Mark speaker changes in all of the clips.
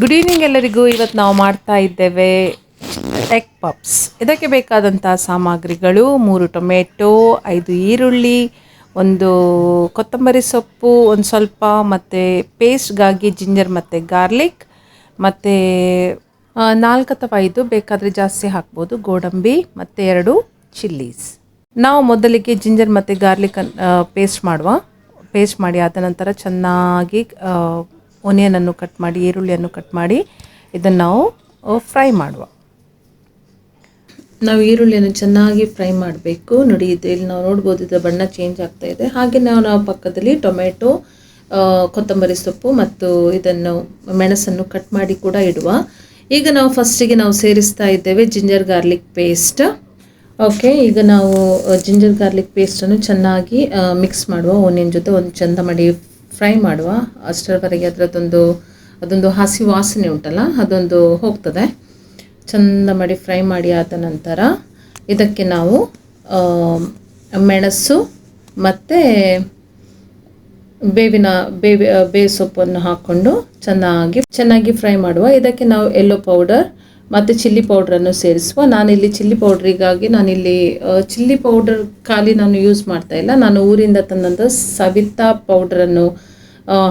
Speaker 1: Good evening ಎಲ್ಲರಿಗೂ. ಇವತ್ತು ನಾವು ಮಾಡ್ತಾ ಇದ್ದೇವೆ ಎಗ್ ಪಪ್ಸ್. ಇದಕ್ಕೆ ಬೇಕಾದಂಥ ಸಾಮಗ್ರಿಗಳು 3 ಟೊಮೆಟೊ, 5 ಈರುಳ್ಳಿ, ಒಂದು ಕೊತ್ತಂಬರಿ ಸೊಪ್ಪು, ಒಂದು ಸ್ವಲ್ಪ, ಮತ್ತು ಪೇಸ್ಟ್ಗಾಗಿ ಜಿಂಜರ್ ಮತ್ತು ಗಾರ್ಲಿಕ್, ಮತ್ತು 4 ಅಥವಾ 5 ಬೇಕಾದರೆ ಜಾಸ್ತಿ ಹಾಕ್ಬೋದು ಗೋಡಂಬಿ, ಮತ್ತು 2 ಚಿಲ್ಲೀಸ್. ನಾವು ಮೊದಲಿಗೆ ಜಿಂಜರ್ ಮತ್ತು ಗಾರ್ಲಿಕ್ ಪೇಸ್ಟ್ ಮಾಡಿ ಆದ ನಂತರ ಚೆನ್ನಾಗಿ ಒನಿಯನನ್ನು ಕಟ್ ಮಾಡಿ, ಈರುಳ್ಳಿಯನ್ನು ಕಟ್ ಮಾಡಿ ಇದನ್ನು ನಾವು ಫ್ರೈ ಮಾಡುವ. ನಾವು ಈರುಳ್ಳಿಯನ್ನು ಚೆನ್ನಾಗಿ ಫ್ರೈ ಮಾಡಬೇಕು. ನೋಡಿ, ಇಲ್ಲಿ ನಾವು ನೋಡ್ಬೋದು, ಇದರ ಬಣ್ಣ ಚೇಂಜ್ ಆಗ್ತಾ ಇದೆ. ಹಾಗೆ ನಾವು ಪಕ್ಕದಲ್ಲಿ ಟೊಮೆಟೊ, ಕೊತ್ತಂಬರಿ ಸೊಪ್ಪು ಮತ್ತು ಇದನ್ನು ಮೆಣಸನ್ನು ಕಟ್ ಮಾಡಿ ಕೂಡ ಇಡುವ. ಈಗ ನಾವು ಫಸ್ಟಿಗೆ ಸೇರಿಸ್ತಾ ಇದ್ದೇವೆ ಜಿಂಜರ್ ಗಾರ್ಲಿಕ್ ಪೇಸ್ಟ್. ಓಕೆ, ಈಗ ನಾವು ಜಿಂಜರ್ ಗಾರ್ಲಿಕ್ ಪೇಸ್ಟನ್ನು ಚೆನ್ನಾಗಿ ಮಿಕ್ಸ್ ಮಾಡುವ. ಓನಿಯನ್ ಜೊತೆ ಒಂದು ಚಂದ ಮಾಡಿ ಫ್ರೈ ಮಾಡುವ. ಅಷ್ಟರವರೆಗೆ ಅದೊಂದು ಹಸಿ ವಾಸನೆ ಉಂಟಲ್ಲ, ಅದೊಂದು ಹೋಗ್ತದೆ. ಚಂದ ಮಾಡಿ ಫ್ರೈ ಮಾಡಿ ಆದ ನಂತರ ಇದಕ್ಕೆ ನಾವು ಮೆಣಸು ಮತ್ತು ಬೇವಿನ ಸೊಪ್ಪನ್ನು ಹಾಕ್ಕೊಂಡು ಚೆನ್ನಾಗಿ ಫ್ರೈ ಮಾಡುವ. ಇದಕ್ಕೆ ನಾವು ಯೆಲ್ಲೋ ಪೌಡರ್ ಮತ್ತು ಚಿಲ್ಲಿ ಪೌಡ್ರನ್ನು ಸೇರಿಸುವ. ನಾನಿಲ್ಲಿ ಚಿಲ್ಲಿ ಪೌಡ್ರಿಗಾಗಿ ಚಿಲ್ಲಿ ಪೌಡರ್ ಖಾಲಿ ನಾನು ಯೂಸ್ ಮಾಡ್ತಾ ಇಲ್ಲ. ನಾನು ಊರಿಂದ ತಂದಂಥ ಸವಿತಾ ಪೌಡ್ರನ್ನು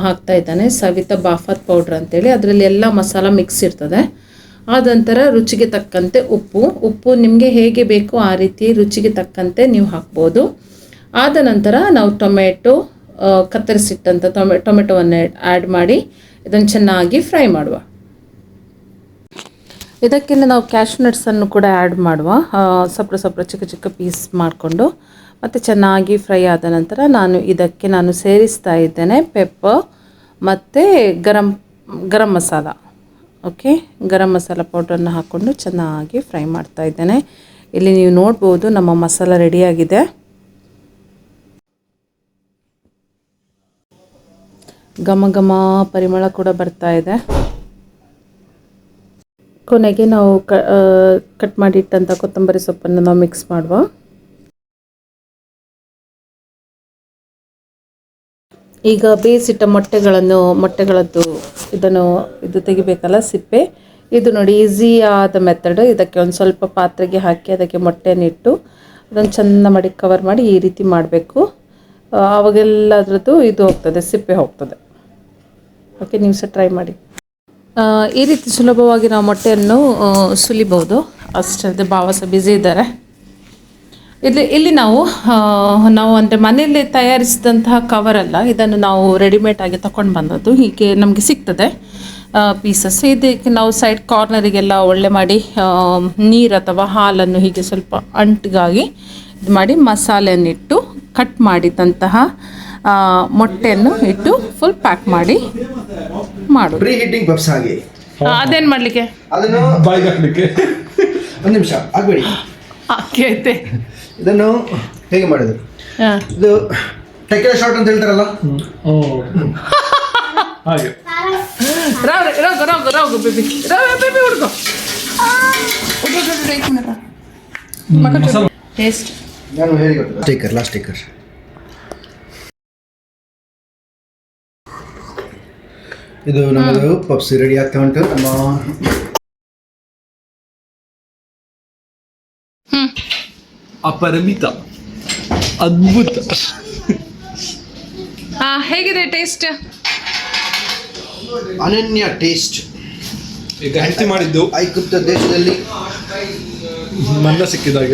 Speaker 1: ಹಾಕ್ತಾ ಇದ್ದಾನೆ. ಸವಿತಾ ಬಾಫತ್ ಪೌಡ್ರ್ ಅಂತೇಳಿ. ಅದರಲ್ಲಿ ಎಲ್ಲ ಮಸಾಲ ಮಿಕ್ಸ್ ಇರ್ತದೆ. ಆದ ನಂತರ ರುಚಿಗೆ ತಕ್ಕಂತೆ ಉಪ್ಪು ನಿಮಗೆ ಹೇಗೆ ಬೇಕೋ ಆ ರೀತಿ ರುಚಿಗೆ ತಕ್ಕಂತೆ ನೀವು ಹಾಕ್ಬೋದು. ಆದ ನಂತರ ನಾವು ಕತ್ತರಿಸಿಟ್ಟಂಥ ಟೊಮೆಟೊವನ್ನು ಆ್ಯಡ್ ಮಾಡಿ ಇದನ್ನು ಚೆನ್ನಾಗಿ ಫ್ರೈ ಮಾಡುವ. ಇದಕ್ಕೆ ನಾವು ಕ್ಯಾಶ್ಯೂ ನಟ್ಸನ್ನು ಕೂಡ ಆ್ಯಡ್ ಮಾಡುವ. ಸ್ವಲ್ಪ ಚಿಕ್ಕ ಪೀಸ್ ಮಾಡಿಕೊಂಡು ಮತ್ತು ಚೆನ್ನಾಗಿ ಫ್ರೈ ಆದ ನಂತರ ಇದಕ್ಕೆ ಸೇರಿಸ್ತಾ ಇದ್ದೇನೆ ಪೆಪ್ಪರ್ ಮತ್ತು ಗರಂ ಮಸಾಲ. ಓಕೆ, ಗರಂ ಮಸಾಲ ಪೌಡ್ರನ್ನು ಹಾಕ್ಕೊಂಡು ಚೆನ್ನಾಗಿ ಫ್ರೈ ಮಾಡ್ತಾ ಇದ್ದೇನೆ. ಇಲ್ಲಿ ನೀವು ನೋಡ್ಬೋದು ನಮ್ಮ ಮಸಾಲ ರೆಡಿಯಾಗಿದೆ. ಘಮ ಪರಿಮಳ ಕೂಡ ಬರ್ತಾ ಇದೆ. ಕೊನೆಗೆ ನಾವು ಕಟ್ ಮಾಡಿಟ್ಟಂಥ ಕೊತ್ತಂಬರಿ ಸೊಪ್ಪನ್ನು ನಾವು ಮಿಕ್ಸ್ ಮಾಡುವ. ಈಗ ಬೇಯಿಸಿಟ್ಟ ಮೊಟ್ಟೆಗಳದ್ದು ಇದು ತೆಗಿಬೇಕಲ್ಲ, ಸಿಪ್ಪೆ. ಇದು ನೋಡಿ, ಈಸಿ ಆದ ಮೆಥಡ್. ಇದಕ್ಕೆ ಒಂದು ಸ್ವಲ್ಪ ಪಾತ್ರೆಗೆ ಹಾಕಿ ಅದಕ್ಕೆ ಮೊಟ್ಟೆಯನ್ನಿಟ್ಟು ಅದನ್ನು ಚೆಂದ ಮಾಡಿ ಕವರ್ ಮಾಡಿ ಈ ರೀತಿ ಮಾಡಬೇಕು. ಆವಾಗೆಲ್ಲ ಅದರದ್ದು ಇದು ಹೋಗ್ತದೆ, ಸಿಪ್ಪೆ ಹೋಗ್ತದೆ. ಓಕೆ, ನೀವು ಸಹ ಟ್ರೈ ಮಾಡಿ. ಈ ರೀತಿ ಸುಲಭವಾಗಿ ನಾವು ಮೊಟ್ಟೆಯನ್ನು ಸುಲಿಬಹುದು. ಅಷ್ಟೇ, ಭಾವ ಸಹ ಬ್ಯುಸಿ ಇದ್ದಾರೆ. ಇಲ್ಲಿ ನಾವು ಅಂದರೆ ಮನೆಯಲ್ಲೇ ತಯಾರಿಸಿದಂತಹ ಕವರಲ್ಲ, ಇದನ್ನು ನಾವು ರೆಡಿಮೇಡ್ ಆಗಿ ತಗೊಂಡು ಬಂದದ್ದು. ಹೀಗೆ ನಮಗೆ ಸಿಗ್ತದೆ ಪೀಸಸ್. ಇದಕ್ಕೆ ನಾವು ಸೈಡ್ ಕಾರ್ನರಿಗೆಲ್ಲ ಒಳ್ಳೆ ಮಾಡಿ ನೀರು ಅಥವಾ ಹಾಲನ್ನು ಹೀಗೆ ಸ್ವಲ್ಪ ಅಂಟಿಗಾಗಿ ಇದು ಮಾಡಿ ಮಸಾಲೆಯನ್ನಿಟ್ಟು ಕಟ್ ಮಾಡಿದಂತಹ ಮೊಟ್ಟೆಯನ್ನು ಇಟ್ಟು ಫುಲ್ ಪ್ಯಾಕ್ ಮಾಡಿ ಮಾಡೋದು.
Speaker 2: ಪ್ರೀ ಹೀಟಿಂಗ್ ಪಪ್ಸ್ ಹಾಗೆ.
Speaker 1: ಅದೇನು ಮಾಡಲಿಕ್ಕೆ,
Speaker 2: ಅದನ್ನು ಬಾಯ್ಗೆ ಹಾಕಲಿಕ್ಕೆ ಒಂದು ನಿಮಿಷ ಆಗಬೇಡಿ.
Speaker 1: ಐತೆ.
Speaker 2: ಇದನ್ನು ಹೇಗೆ ಮಾಡಿದ್ರು? ಇದು ಟೆಕ್ಕಿನ ಶಾರ್ಟ್ ಅಂತ ಹೇಳ್ತಾರಲ್ಲ ಹಾಗೆ.
Speaker 1: ಟೇಸ್ಟ್
Speaker 2: ನಾನು ಹೇಳಿ ಗೊತ್ತಿಲ್ಲ. ಸ್ಟಿಕ್ಕರ್ ಇದು ನಮ್ಮದು ಪಪ್ಸ್ ರೆಡಿ ಆಗ್ತಾ ಉಂಟು. ನಮ್ಮ
Speaker 3: ಅಪರಿಮಿತ, ಅದ್ಭುತ.
Speaker 1: ಹೇಗಿದೆ ಟೇಸ್ಟ್?
Speaker 2: ಅನನ್ಯ ಟೇಸ್ಟ್.
Speaker 3: ಈಗ ಹೆಂಡತಿ ಮಾಡಿದ್ದು
Speaker 2: ಐಗುಪ್ತ ದೇಶದಲ್ಲಿ
Speaker 3: ಮನ್ನ ಸಿಕ್ಕಿದಾಗ